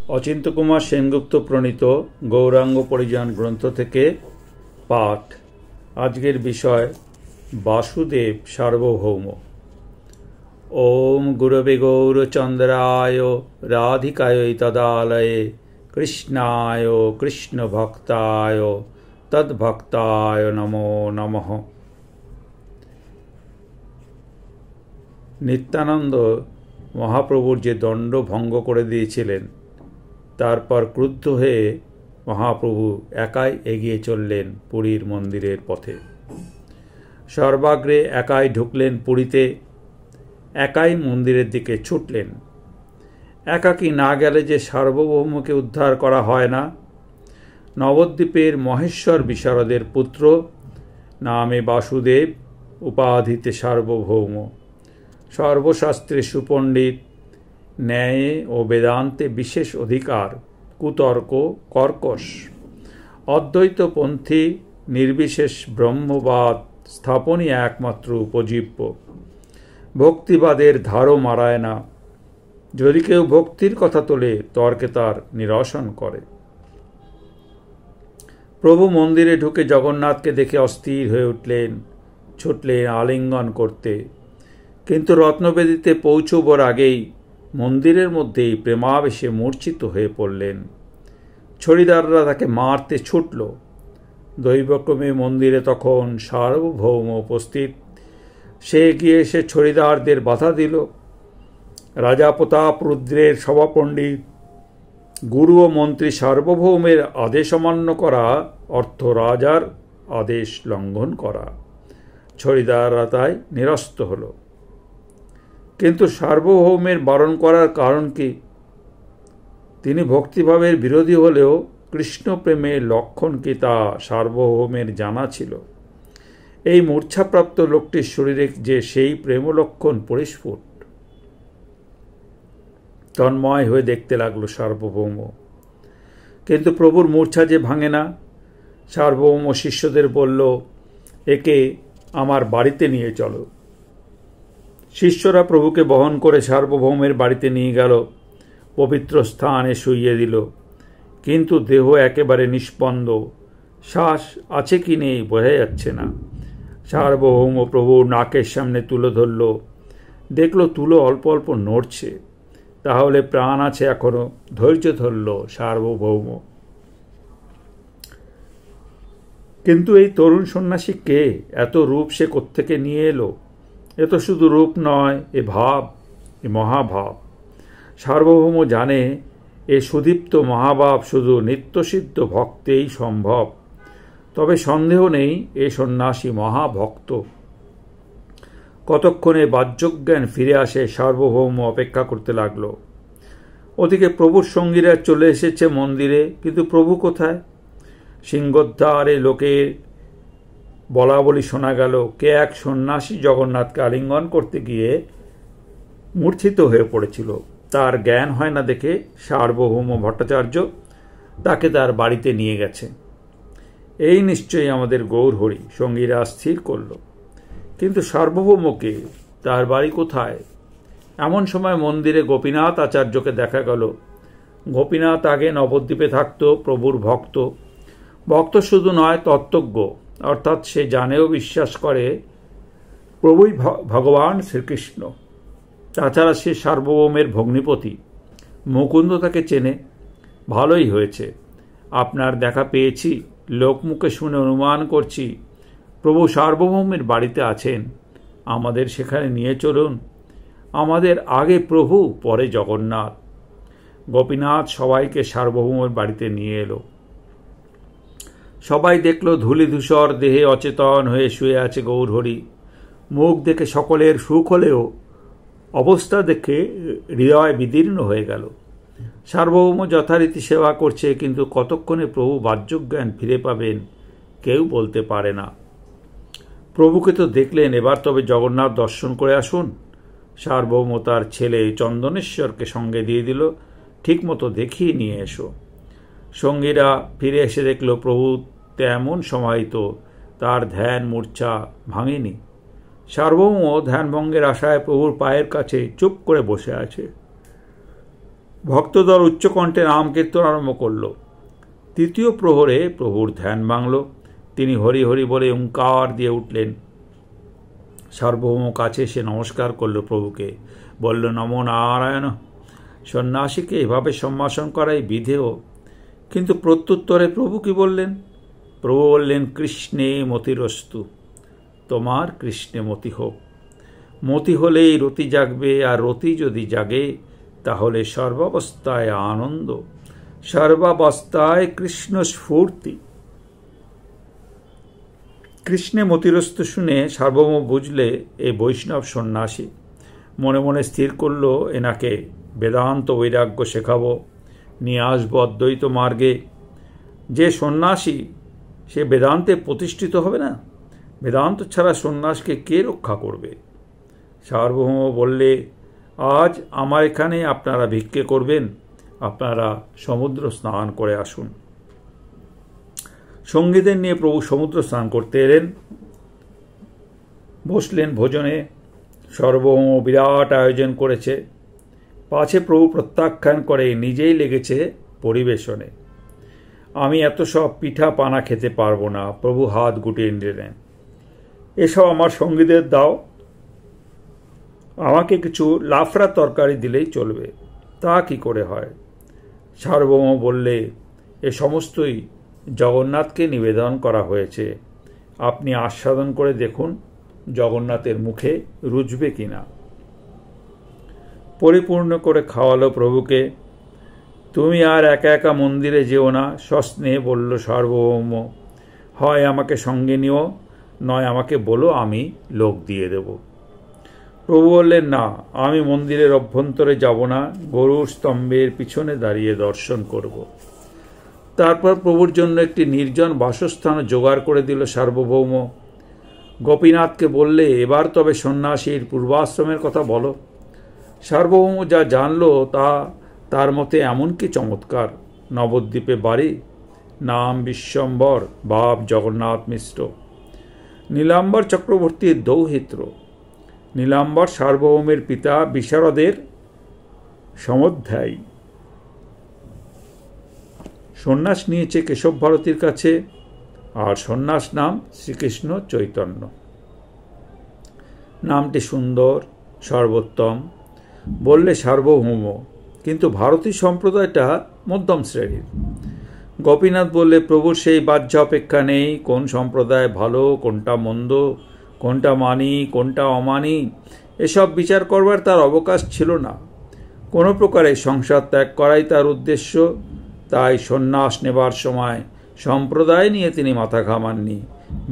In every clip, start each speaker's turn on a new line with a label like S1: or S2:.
S1: অচিন্ত কুমার সেনগুপ্ত প্রণীত গৌরাঙ্গ পরিজন গ্রন্থ থেকে পাঠ। আজকের বিষয় বাসুদেব সার্বভৌম। ওম গুরবে গৌরচন্দ্রায় রাধিকায় তদালয়ে কৃষ্ণায় কৃষ্ণ ভক্তায় তদ্ভক্তায় নমো নমঃ। নিত্যানন্দ মহাপ্রভুর যে দণ্ড ভঙ্গ করে দিয়েছিলেন, তারপর ক্রুদ্ধ হয়ে মহাপ্রভু একাই এগিয়ে চললেন পুরীর মন্দিরের পথে। সর্বাগ্রে একাই ঢুকলেন পুরীতে, একাই মন্দিরের দিকে ছুটলেন। একাকী না গেলে যে সার্বভৌমকে উদ্ধার করা হয় না। নবদ্বীপের মহেশ্বর বিশারদের পুত্র, নামে বাসুদেব, উপাধিতে সার্বভৌম। সর্বশাস্ত্রে সুপণ্ডিত, ন্যায়ে ও বেদান্তে বিশেষ অধিকার, কুতর্ক কর্কশ। অদ্বৈতপন্থী নির্বিশেষ ব্রহ্মবাদ স্থাপনই একমাত্র উপজীব্য। ভক্তিবাদের ধারও মারায় না। যদি কেউ ভক্তির কথা তোলে, তর্কে তার নিরসন করে। প্রভু মন্দিরে ঢুকে জগন্নাথকে দেখে অস্থির হয়ে উঠলেন, ছুটলেন আলিঙ্গন করতে। কিন্তু রত্নবেদিতে পৌঁছবার আগেই মন্দিরের মধ্যেই প্রেমাবেশে মূর্ছিত হয়ে পড়লেন। ছড়িদাররা তাকে মারতে ছুটল। দৈবক্রমে মন্দিরে তখন সার্বভৌম উপস্থিত। সে গিয়ে এসে ছড়িদারদের বাধা দিল। রাজা প্রতাপ রুদ্রের সভাপণ্ডিত, গুরু ও মন্ত্রী সার্বভৌমের আদেশ অমান্য করা অর্থ রাজার আদেশ লঙ্ঘন করা। ছড়িদাররা তাই নিরস্ত হল। কিন্তু সার্বভৌমের বারণ করার কারণ কি? তিনি ভক্তিভাবের বিরোধী হলেও কৃষ্ণপ্রেমের লক্ষণ কি তা সার্বভৌমের জানা ছিল। এই মূর্ছাপ্রাপ্ত লোকটির শরীরে যে সেই প্রেমলক্ষণ পরিস্ফুট। তন্ময় হয়ে দেখতে লাগলো সার্বভৌম। কিন্তু প্রভুর মূর্ছা যে ভাঙে না। সার্বভৌম শিষ্যদের বলল, একে আমার বাড়িতে নিয়ে চলো। শিষ্যরা প্রভুকে বহন করে সার্বভৌমের বাড়িতে নিয়ে গেল, পবিত্র স্থানে শুইয়ে দিল। কিন্তু দেহ একেবারে নিষ্পন্দ, শ্বাস আছে কি নেই বোঝা যাচ্ছে না। সার্বভৌম প্রভুর নাকের সামনে তুলো ধরল, দেখল তুলো অল্প অল্প নড়ছে। তাহলে প্রাণ আছে এখনো, ধৈর্য ধরল সার্বভৌম। কিন্তু এই তরুণ সন্ন্যাসী কে? এত রূপ সে কোত্থেকে নিয়ে এলো? এ তো শুধু রূপ নয়, এ ভাব, এ মহাভাব। সার্বভৌম জানে এ সুদীপ্ত মহাভাব শুধু নিত্যসিদ্ধ ভক্তেই সম্ভব। তবে সন্দেহ নেই এ সন্ন্যাসী মহাভক্ত। কতক্ষণে বাহ্যজ্ঞান ফিরে আসে, সার্বভৌম অপেক্ষা করতে লাগল। ওদিকে প্রভুর সঙ্গীরা চলে এসেছে মন্দিরে, কিন্তু প্রভু কোথায়? সিংহদ্বারে লোকের বলা বলি শোনা গেল, কে এক সন্ন্যাসী জগন্নাথকে আলিঙ্গন করতে গিয়ে মূর্ছিত হয়ে পড়েছিল। তার জ্ঞান হয় না দেখে সার্বভৌম ভট্টাচার্য তাকে তার বাড়িতে নিয়ে গেছে। এই নিশ্চয়ই আমাদের গৌরহরি, সঙ্গীরা স্থির করল। কিন্তু সার্বভৌমকে, তার বাড়ি কোথায়? এমন সময় মন্দিরে গোপীনাথ আচার্যকে দেখা গেল। গোপীনাথ আগে নবদ্বীপে থাকত, প্রভুর ভক্ত। ভক্ত শুধু নয়, তত্ত্বজ্ঞ, অর্থাৎ সে জানেও বিশ্বাস করে প্রভুই ভগবান শ্রীকৃষ্ণ। তাছাড়া সে সার্বভৌমের ভগ্নিপতি। মুকুন্দ তাকে চেনে। ভালোই হয়েছে, আপনার দেখা পেয়েছি। লোকমুখে শুনে অনুমান করছি প্রভু সার্বভৌমের বাড়িতে আছেন। আমাদের সেখানে নিয়ে চলুন। আমাদের আগে প্রভু, পরে জগন্নাথ। গোপীনাথ সবাইকে সার্বভৌমের বাড়িতে নিয়ে এলো। সবাই দেখল ধূলিধূসর দেহে অচেতন হয়ে শুয়ে আছে গৌরহরি। মুখ দেখে সকলের সুখ হলেও অবস্থা দেখে হৃদয় বিদীর্ণ হয়ে গেল। সার্বভৌম যথারীতি সেবা করছে, কিন্তু কতক্ষণে প্রভু বাহ্যজ্ঞান ফিরে পাবেন কেউ বলতে পারে না। প্রভুকে তো দেখলেন, এবার তবে জগন্নাথ দর্শন করে আসুন। সার্বভৌম তার ছেলে চন্দনেশ্বরকে সঙ্গে দিয়ে দিল, ঠিক মতো দেখিয়ে নিয়ে এসো। সঙ্গীরা ফিরে এসে দেখল প্রভু তেমন সমাহিত, তার ধ্যান মূর্ছা ভাঙেনি। সার্বভৌম ধ্যানভঙ্গের আশায় প্রভুর পায়ের কাছে চুপ করে বসে আছে। ভক্তদল উচ্চকণ্ঠে নাম কীর্তন আরম্ভ করল। তৃতীয় প্রহরে প্রভুর ধ্যান ভাঙল। তিনি হরি হরি বলে ওঙ্কার দিয়ে উঠলেন। সার্বভৌম কাছে এসে নমস্কার করল প্রভুকে, বলল, নমো নারায়ণ। সন্ন্যাসীকে এভাবে সম্ভাষণ করাই বিধেয়। কিন্তু প্রত্যুত্তরে প্রভু কি বললেন? প্রভু বললেন, কৃষ্ণে মতিরস্তু, তোমার কৃষ্ণে মতি হোক। মতি হলেই রতি জাগবে, আর রতি যদি জাগে তাহলে সর্বাবস্থায় আনন্দ, সর্বাবস্থায় কৃষ্ণ স্ফূর্তি। কৃষ্ণে মতিরস্তু শুনে সার্বভৌম বুঝলে এ বৈষ্ণব সন্ন্যাসী। মনে মনে স্থির করল, এনাকে বেদান্ত বৈরাগ্য শেখাবো, নিয়ে আসবো অদ্বৈত মার্গে। যে সন্ন্যাসী সে বেদান্তে প্রতিষ্ঠিত হবে না? বেদান্ত ছাড়া সন্ন্যাসকে কে রক্ষা করবে? সার্বভৌম বললে, আজ আমার এখানে আপনারা ভিক্ষে করবেন, আপনারা সমুদ্র স্নান করে আসুন। সঙ্গীদের নিয়ে প্রভু সমুদ্র স্নান করতে এলেন। বসলেন ভোজনে। সার্বভৌম বিরাট আয়োজন করেছে। পাছে প্রভু প্রত্যাখ্যান করে নিজেই লেগেছে পরিবেশনে। আমি এত সব পিঠা পানা খেতে পারবো না, প্রভু হাত গুটিয়ে নিলেন। এসব আমার সঙ্গীদের দাও, আমাকে কিছু লাফড়া তরকারি দিলেই চলবে। তা কি করে হয়? সার্বভৌম বললে, এ সমস্তই জগন্নাথকে নিবেদন করা হয়েছে, আপনি আস্বাদন করে দেখুন জগন্নাথের মুখে রুচবে কিনা। পরিপূর্ণ করে খাওয়ালো প্রভুকে। তুমি আর একা একা মন্দিরে যেও না, সস্নেহে বলল সার্বভৌম। হয় আমাকে সঙ্গে নিও, নয় আমাকে বলো, আমি লোক দিয়ে দেব। প্রভু বললেন, না, আমি মন্দিরের অভ্যন্তরে যাব না, গরুর স্তম্ভের পিছনে দাঁড়িয়ে দর্শন করব। তারপর প্রভুর জন্য একটি নির্জন বাসস্থান জোগাড় করে দিল সার্বভৌম। গোপীনাথকে বললে, এবার তবে সন্ন্যাসীর পূর্বাশ্রমের কথা বলো। সার্বভৌম যা জানল তার মতে এমন কি চমৎকার। নবদ্বীপে বাড়ি, নাম বিশ্বম্বর, বাপ জগন্নাথ মিশ্র। নীলাম্বর চক্রবর্তীর দৌহিত্র। নীলাম্বর সার্বভৌমের পিতা বিশারদের সমধ্যায়ী। সন্ন্যাস নিয়েছে কেশব ভারতীর কাছে, আর সন্ন্যাস নাম শ্রীকৃষ্ণ চৈতন্য। নামটি সুন্দর, সর্বোত্তম বললে সার্বভৌম, কিন্তু ভারতী সম্প্রদায়টা মধ্যম শ্রেণীর। গোপীনাথ বললে, প্রভুর সেই বাহ্য অপেক্ষা নেই, কোন সম্প্রদায় ভালো, কোনটা মন্দ, কোনটা মানি, কোনটা অমানি, এসব বিচার করবার তার অবকাশ ছিল না। কোনো প্রকারে সংসার ত্যাগ করাই তার উদ্দেশ্য। তাই সন্ন্যাস নেবার সময় সম্প্রদায় নিয়ে তিনি মাথা ঘামাননি।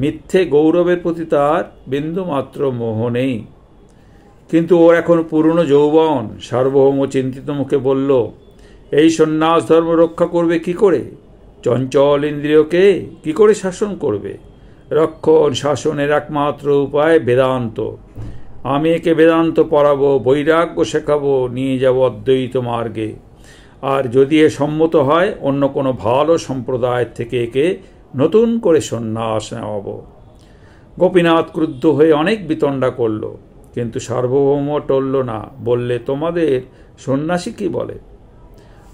S1: মিথ্যে গৌরবের প্রতি তার বিন্দুমাত্র মোহ নেই। কিন্তু ওর এখন পুরনো যৌবন। সার্বভৌম চিন্তিত মুখে বলল, এই সন্ন্যাস ধর্ম রক্ষা করবে কি করে? চঞ্চল ইন্দ্রিয়কে কি করে শাসন করবে? রক্ষণ শাসনের একমাত্র উপায় বেদান্ত। আমি একে বেদান্ত পড়াবো, বৈরাগ্য শেখাবো, নিয়ে যাব অদ্বৈত মার্গে। আর যদি এ সম্মত হয়, অন্য কোনো ভালো সম্প্রদায়ের থেকে একে নতুন করে সন্ন্যাস নেওয়াবো। গোপীনাথ ক্রুদ্ধ হয়ে অনেক বিতণ্ডা করল, কিন্তু সার্বভৌম টলল না। বললে, তোমাদের সন্ন্যাসী কি বলে?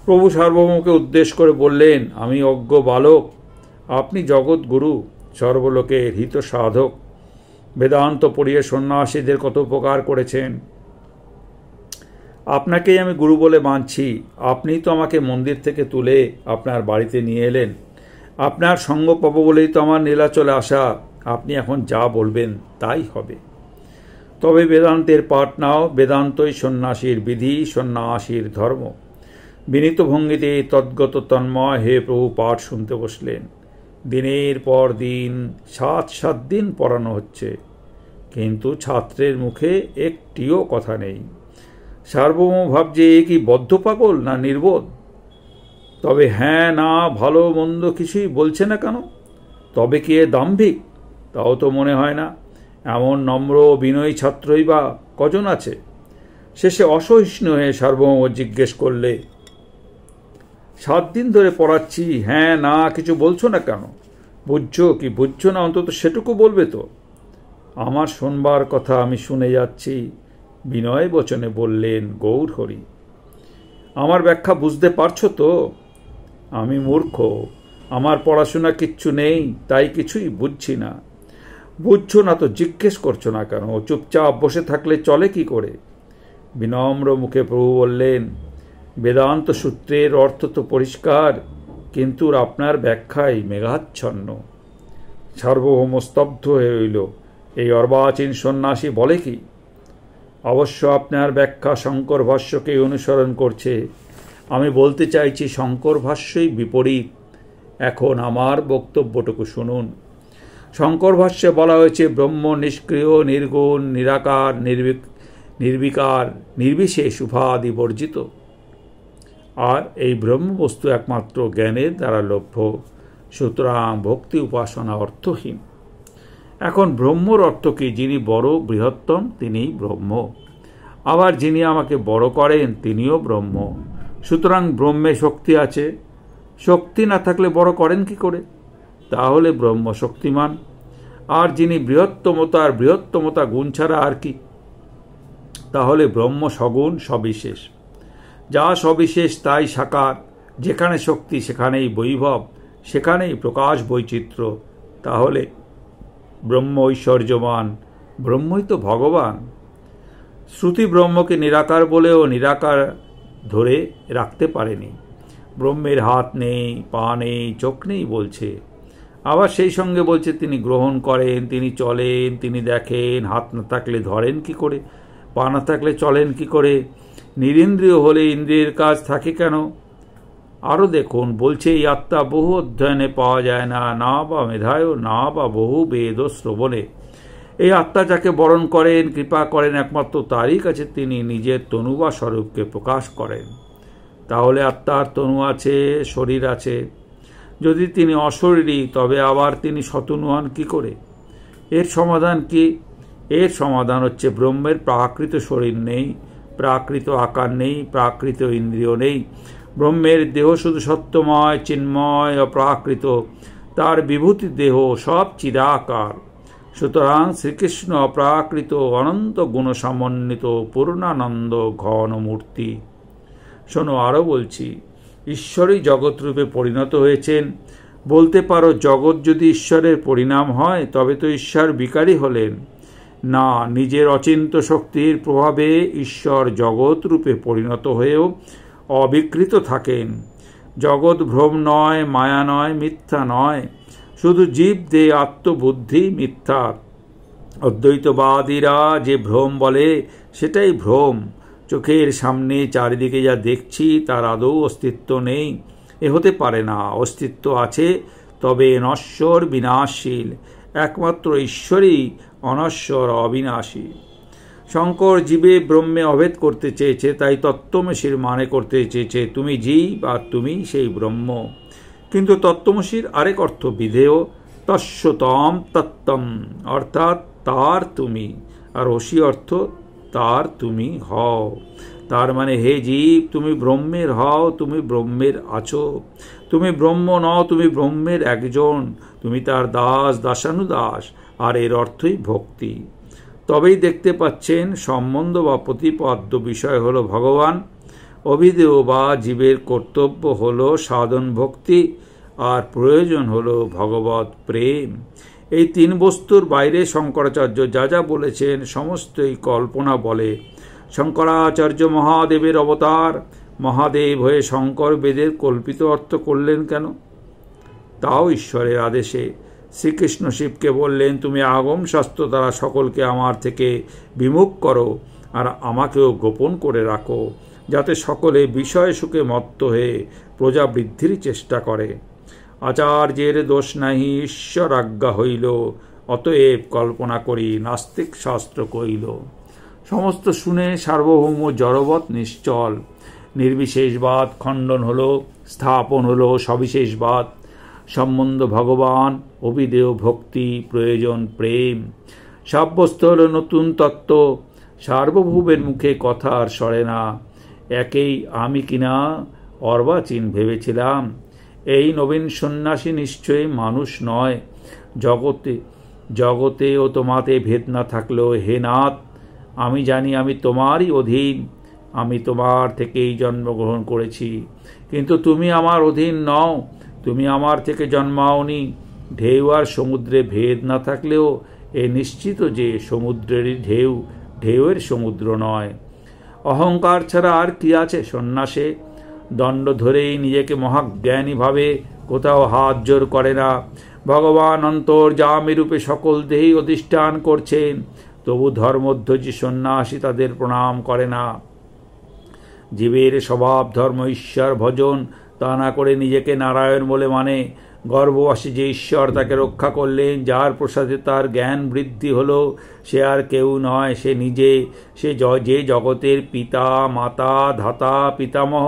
S1: প্রভু সার্বভৌমকে উদ্দেশ্য করে বললেন, আমি অজ্ঞ বালক, আপনি জগৎগুরু, সর্বলোকের হিত সাধক। বেদান্ত পড়িয়ে সন্ন্যাসীদের কত উপকার করেছেন। আপনাকেই আমি গুরু বলে মানছি। আপনিই তো আমাকে মন্দির থেকে তুলে আপনার বাড়িতে নিয়ে এলেন। আপনার সঙ্গ পাবো বলেই তো আমার নীলাচলে আসা। আপনি এখন যা বলবেন তাই হবে। তবে বেদান্তের পাঠ নাও। বেদান্তই সন্ন্যাসীর বিধি, সন্ন্যাসীর ধর্ম। বিনীত ভঙ্গিতে তদ্গত তন্ময় হে প্রভু পাঠ শুনতে বসলেন। দিনের পর দিন 7 দিন পড়ানো হচ্ছে, কিন্তু ছাত্রের মুখে একটিও কথা নেই। সার্বভৌম ভাবছে, এ কি বদ্ধ পাগল না নির্বোধ? তবে হ্যাঁ না ভালো মন্দ কিছুই বলছে না কেন? তবে কি এ দাম্ভিক? তাও তো মনে হয় না। এমন নম্র বিনয়ী ছাত্রই বা কজন আছে? শেষে অসহিষ্ণু হয়ে সার্বভৌম জিজ্ঞেস করলে, 7 দিন ধরে পড়াচ্ছি, হ্যাঁ না কিছু বলছো না কেন? বুঝছো কি বুঝছো না, অন্তত সেটুকু বলবে তো। আমার শোনবার কথা আমি শুনে যাচ্ছি, বিনয় বচনে বললেন গৌর হরি। আমার ব্যাখ্যা বুঝতে পারছো তো? আমি মূর্খ, আমার পড়াশোনা কিচ্ছু নেই, তাই কিছুই বুঝছি না। বুঝছো না তো জিজ্ঞেস করছো না কেন? চুপচাপ বসে থাকলে চলে কি করে? বিনম্র মুখে প্রভু বললেন, বেদান্ত সূত্রের অর্থ তো পরিষ্কার, কিন্তু আপনার ব্যাখ্যায় মেঘাচ্ছন্ন। সার্বভৌম স্তব্ধ হয়ে রইল। এই অর্বাচীন সন্ন্যাসী বলে কি? অবশ্য আপনার ব্যাখ্যা শঙ্কর ভাষ্যকে অনুসরণ করছে। আমি বলতে চাইছি শঙ্কর ভাষ্যই বিপরীত। এখন আমার বক্তব্যটুকু শুনুন। শঙ্কর ভাষ্যে বলা হয়েছে ব্রহ্ম নিষ্ক্রিয়, নির্গুণ, নিরাকার, নির্বিকার, নির্বিশেষ, উপাধি বর্জিত। আর এই ব্রহ্মবস্তু একমাত্র জ্ঞানের দ্বারা লভ্য, সুতরাং ভক্তি উপাসনা অর্থহীন। এখন ব্রহ্মর অর্থ কি? যিনি বড় বৃহত্তম তিনিই ব্রহ্ম, আবার যিনি আমাকে বড় করেন তিনিও ব্রহ্ম। সুতরাং ব্রহ্মে শক্তি আছে। শক্তি না থাকলে বড় করেন কি করে? তাহলে ব্রহ্ম শক্তিমান। আর যিনি বৃহত্তমতার বৃহত্তমতা গুণ ছাড়া আর কি? তাহলে ব্রহ্ম সগুণ, সবিশেষ। যা সবিশেষ তাই সাকার। যেখানে শক্তি সেখানেই বৈভব, সেখানেই প্রকাশ বৈচিত্র্য। তাহলে ব্রহ্ম ঐশ্বর্যবান, ব্রহ্মই তো ভগবান। শ্রুতি ব্রহ্মকে নিরাকার বলেও নিরাকার ধরে রাখতে পারেনি। ব্রহ্মের হাত নেই, পা নেই, চোখ নেই বলছে। আবার সেই সঙ্গে বলছে তিনি গ্রহণ করেন, তিনি চলেন, তিনি দেখেন। হাত না থাকলে ধরেন কি করে? পা না থাকলে চলেন কি করে? নিরিন্দ্রিয় হলে ইন্দ্রিয়ের কাজ থাকে কেন? আরও দেখুন, বলছে এই আত্মা বহু অধ্যয়নে পাওয়া যায় না, না বা মেধায়, না বা বহু বেদ শ্রবণে। এই আত্মা যাকে বরণ করেন, কৃপা করেন, একমাত্র তারই কাছে তিনি নিজের তনু বা স্বরূপকে প্রকাশ করেন। তাহলে আত্মার তনু আছে, শরীর আছে। যদি তিনি অশরীরী, তবে আবার তিনি শতনু হন কি করে? এর সমাধান কি? এর সমাধান হচ্ছে ব্রহ্মের প্রাকৃত শরীর নেই, প্রাকৃত আকার নেই, প্রাকৃত ইন্দ্রিয় নেই। ব্রহ্মের দেহ শুধু সত্যময়, চিন্ময়, অপ্রাকৃত। তার বিভূতি দেহ সব চিদাকার। সুতরাং শ্রীকৃষ্ণ অপ্রাকৃত, অনন্ত গুণ সমন্বিত, পূর্ণানন্দ ঘন মূর্তি। শোনো, আরও বলছি, ঈশ্বরই জগৎরূপে পরিণত হয়েছেন। বলতে পারো, জগৎ যদি ঈশ্বরের পরিণাম হয় তবে তো ঈশ্বর বিকারী হলেন। না, নিজের অচিন্ত শক্তির প্রভাবে ঈশ্বর জগৎ রূপে পরিণত হয়েও অবিকৃত থাকেন। জগৎ ভ্রম নয়, মায়া নয়, মিথ্যা নয়। শুধু জীব দেহ আত্মবুদ্ধি মিথ্যা। অদ্বৈতবাদীরা যে ভ্রম বলে সেটাই ভ্রম। চোখের সামনে চারিদিকে যা দেখছি তার আদৌ অস্তিত্ব নেই। এ হতে পারে না। অস্তিত্ব আছে, তবে নশ্বর, বিনাশশীল। একমাত্র ঈশ্বরই অনশ্বর, অবিনাশী। শঙ্কর জীবে ব্রহ্মে অভেদ করতে চেয়েছে, তাই তত্ত্বমসির মানে করতে চেয়েছে তুমি জীব আর তুমি সেই ব্রহ্ম। কিন্তু তত্ত্বমসির আরেক অর্থ বিধেয়, তস্যতম তত্ত্বম, অর্থাৎ তার তুমি। আর অসি অর্থ তার তুমি হও। তার মানে হে জীব, তুমি ব্রহ্মের হও, তুমি ব্রহ্মের আছো। তুমি ব্রহ্ম নও, তুমি ব্রহ্মের একজন। তুমি তার দাস, দাসানুদাস। আর এর অর্থই ভক্তি। তবেই দেখতে পাচ্ছেন সম্বন্ধ বা প্রতিপাদ্য বিষয় হলো ভগবান। অভিধেয় বা জীবের কর্তব্য হলো সাধন ভক্তি, আর প্রয়োজন হলো ভগবৎ প্রেম। এই তিন বস্তুর বাইরে শঙ্করাচার্য যা যা বলেছেন সমস্তই কল্পনা বলে। শঙ্করাচার্য মহাদেবের অবতার। মহাদেব হয়ে শঙ্কর বেদের কল্পিত অর্থ করলেন কেন? তাও ঈশ্বরের আদেশে। শ্রীকৃষ্ণ শিবকে বললেন, তুমি আগম শাস্ত্র দ্বারা সকলকে আমার থেকে বিমুখ করো, আর আমাকেও গোপন করে রাখো, যাতে সকলে বিষয় সুখে মত্ত হয়ে প্রজা বৃদ্ধির চেষ্টা করে। আচার্যের দোষ নাহি, ঈশ্বর আজ্ঞা হইল, অতএব কল্পনা করি নাস্তিক শাস্ত্র কইল। সমস্ত শুনে সার্বভৌম জড়বৎ নিশ্চল। নির্বিশেষবাদ খণ্ডন হলো, স্থাপন হলো সবিশেষবাদ। সম্বন্ধ ভগবান, অভিধেয় ভক্তি, প্রয়োজন প্রেম। সাব্যস্ত হল নতুন তত্ত্ব। সার্বভৌমের মুখে কথা আর সরে না। একেই আমি কিনা অর্বাচীন ভেবেছিলাম। এই নবীন সন্ন্যাসী নিশ্চয়ই মানুষ নয়। জগতে ও তোমাতে ভেদ না থাকলেও হে নাথ, আমি জানি আমি তোমারই অধীন। আমি তোমার থেকেই জন্মগ্রহণ করেছি, কিন্তু তুমি আমার অধীন নও, তুমি আমার থেকে জন্মাওনি। ঢেউ আর সমুদ্রে ভেদ না থাকলেও এ নিশ্চিত যে সমুদ্রেরই ঢেউ, ঢেউয়ের সমুদ্র নয়। অহংকার ছাড়া আর কি আছে সন্ন্যাসে? দণ্ড ধরেই নিজেকে মহাজ্ঞানী ভাবে কোথাও হাত জোর করে না। ভগবান অন্তর্যামী রূপে সকল দেহেই অধিষ্ঠান করছেন, তবু ধর্মধ্বজী সন্ন্যাসী তাদের প্রণাম করে না। জীবের স্বভাব ধর্ম ঈশ্বর ভজন, তা না করে নিজেকে নারায়ণ বলে মানে। গর্ভবাসী যে ঈশ্বর তাকে রক্ষা করলেন, যার প্রসাদে তার জ্ঞান বৃদ্ধি হলো, সে আর কেউ নয়, সে নিজে। সে যে জগতের পিতা মাতা ধাতা পিতামহ,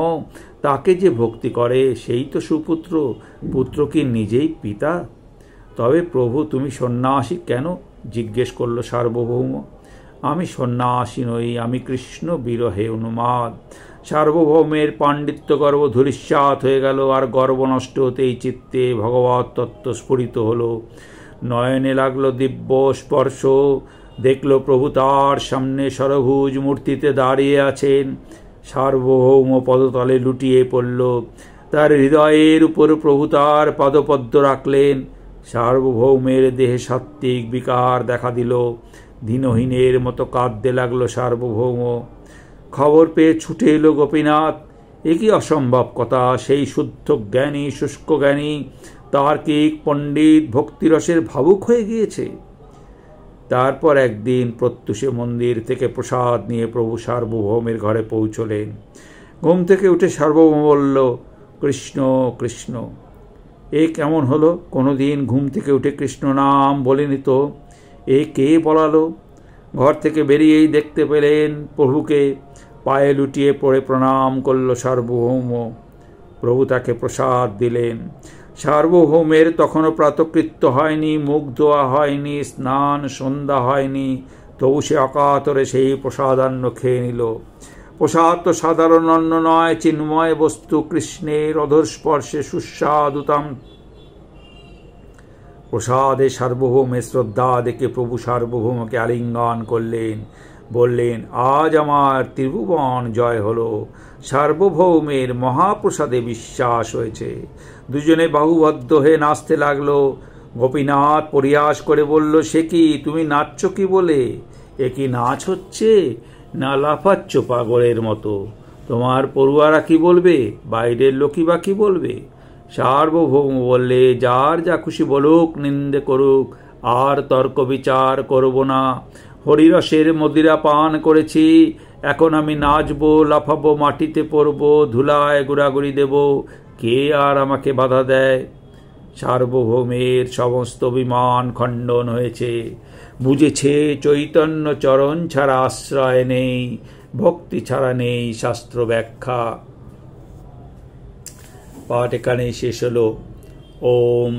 S1: তাকে যে ভক্তি করে সেই তো সুপুত্র। পুত্র কি নিজেই পিতা? তবে প্রভু তুমি সন্ন্যাসী কেন? জিজ্ঞেস করল সার্বভৌম। আমি সন্ন্যাসী নই, আমি কৃষ্ণ বিরহে উন্মাদ। সার্বভৌমের পাণ্ডিত্য গর্ব ধূলিসাৎ হয়ে গেল, আর গর্ব নষ্ট হতেই চিত্তে ভগবত তত্ত্ব স্ফুরিত হল। নয়নে লাগলো দিব্য স্পর্শ, দেখল প্রভু তার সামনে সরভুজ মূর্তিতে দাঁড়িয়ে আছেন। সার্বভৌম পদতলে লুটিয়ে পড়ল, তার হৃদয়ের উপর প্রভু তার পাদপদ্ম রাখলেন। সার্বভৌমের দেহে সাত্ত্বিক বিকার দেখা দিল, দীনহীনের মতো কাঁদতে লাগলো সার্বভৌম। খবর পেয়ে ছুটে এলো গোপীনাথ। এ কি অসম্ভব কথা! সেই শুদ্ধ জ্ঞানী শুষ্ক জ্ঞানী তার্কিক পণ্ডিত ভক্তিরসের ভাবুক হয়ে গিয়েছে। তারপর একদিন প্রত্যুষে মন্দির থেকে প্রসাদ নিয়ে প্রভু সার্বভৌমের ঘরে পৌঁছলেন। ঘুম থেকে উঠে সার্বভৌম বলল, কৃষ্ণ কৃষ্ণ। এ কেমন হলো? কোনোদিন ঘুম থেকে উঠে কৃষ্ণ নাম বলেনি তো। এ কে বলালো? ঘর থেকে বেরিয়েই দেখতে পেলেন প্রভুকে। পায়ে লুটিয়ে পড়ে প্রণাম করল সার্বভৌম। প্রভু তাকে প্রসাদ দিলেন। সার্বভৌমের তখনও প্রাতকৃত্য হয়নি, মুখ ধোয়া হয়নি, স্নান সন্ধ্যা হয়নি, তবু সে অকাতরে সেই প্রসাদান্ন খেয়ে নিল। প্রসাদ তো সাধারণ অন্ন নয়, চিন্ময় বস্তু, কৃষ্ণের অধরস্পর্শে সুস্বাদুতম। প্রসাদে সার্বভৌমের শ্রদ্ধা দেখে প্রভু সার্বভৌমকে আলিঙ্গন করলেন, বললেন, আজ আমার ত্রিভুবন জয় হলো। সার্বভৌমের মহাপ্রসাদে বিশ্বাস হয়েছে। দুজনে বাহুবদ্ধ হয়ে নাচতে লাগলো। গোপীনাথ পরিহাস করে বলল, সে কি, তুমি নাচছ কি বলে? এ কি নাচ হচ্ছে, না লাফাচ্ছ পাগলের মতো? তোমার পড়ুয়ারা কি বলবে? বাইরের লোকই বা কি বলবে? সার্বভৌম বললে, যার যা খুশি বলুক, নিন্দে করুক, আর তর্ক বিচার করব না। হরিরসের মদিরা পান করেছি, এখন আমি নাচবো, লাফাবো, মাটিতে পড়বো, ধুলায় গুড়াগুড়ি দেব, কে আর আমাকে বাধা দেয়? সার্বভৌমের সমস্ত অভিমান খণ্ডন হয়েছে। বুঝেছে চৈতন্য চরণ ছাড়া আশ্রয় নেই, ভক্তি ছাড়া নেই শাস্ত্র ব্যাখ্যা। পাঠ এখানেই শেষ হলো। ওম।